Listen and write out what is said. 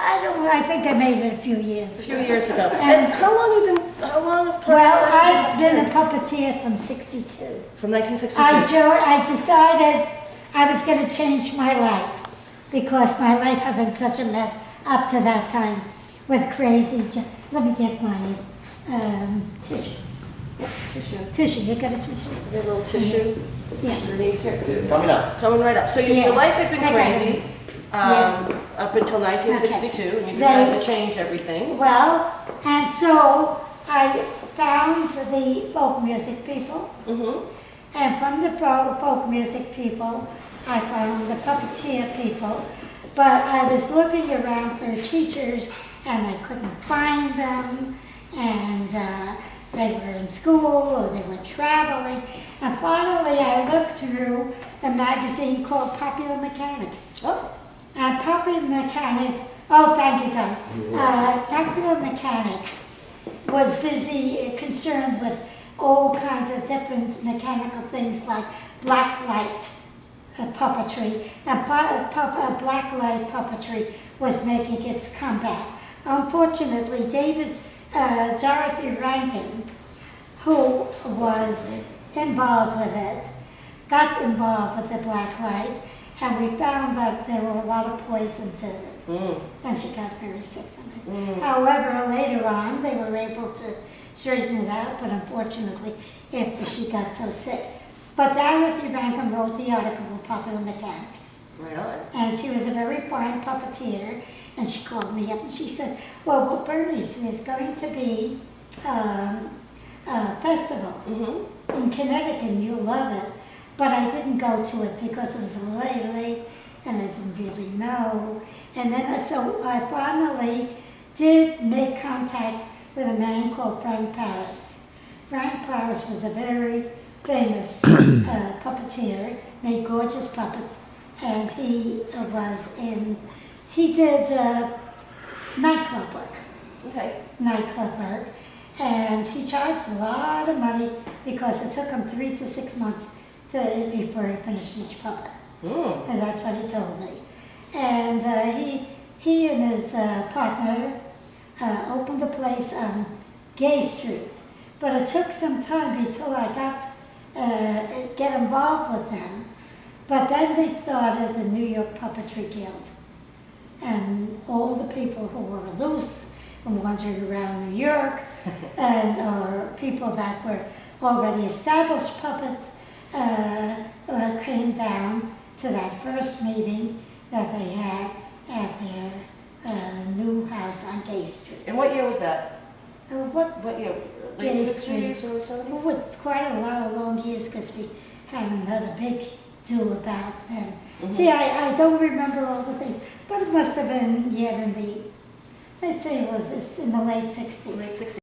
I don't know, I think I made it a few years ago. A few years ago. And how long have Well, I've been a puppeteer from 62. From 1962? I decided I was going to change my life because my life had been such a mess up to that time with crazy. Let me get my tissue. Tissue, you got a tissue? Your little tissue? Yeah. Underneath here. Coming up. Coming right up. So your life had been crazy Yeah. up until 1962, and you decided to change everything. Well, and so I found the folk music people, and from the folk music people, I found the puppeteer people, but I was looking around for teachers and I couldn't find them, and they were in school or they were traveling, and finally I looked through a magazine called Popular Mechanics. Oh. And Popular Mechanics, oh thank you Tom, Popular Mechanics was busy, concerned with all kinds of different mechanical things like black light puppetry, and black light puppetry was making its comeback. Unfortunately, Dorothy Rankin, who was involved with it, got involved with the black light, and we found that there were a lot of poisons in it, and she got very sick from it. However, later on, they were able to straighten it out, but unfortunately, after she got so sick. But Dorothy Rankin wrote the article for Popular Mechanics. Right on. And she was a very fine puppeteer, and she called me up and she said, well, Bernice, there's going to be a festival in Connecticut, and you'll love it. But I didn't go to it because it was late, and I didn't really know. And then, so I finally did make contact with a man called Frank Paris. Frank Paris was a very famous puppeteer, made gorgeous puppets, and he did nightclub work. Okay. Nightclub work, and he charged a lot of money because it took him 3 to 6 months before he finished each puppet. And that's what he told me. And he and his partner opened a place on Gay Street, but it took some time until I got get involved with them. But then they started the New York Puppetry Guild, and all the people who were loose and wandering around New York, and or people that were already established puppets, came down to that first meeting that they had at their new house on Gay Street. And what year was that? What year was it? Gay Late Street? 60s or 70s? Oh, it's quite a lot of long years because we had another big do about them. See, I don't remember all the things, but it must have been yet in the, let's say it's in the late 60s. Late 60s.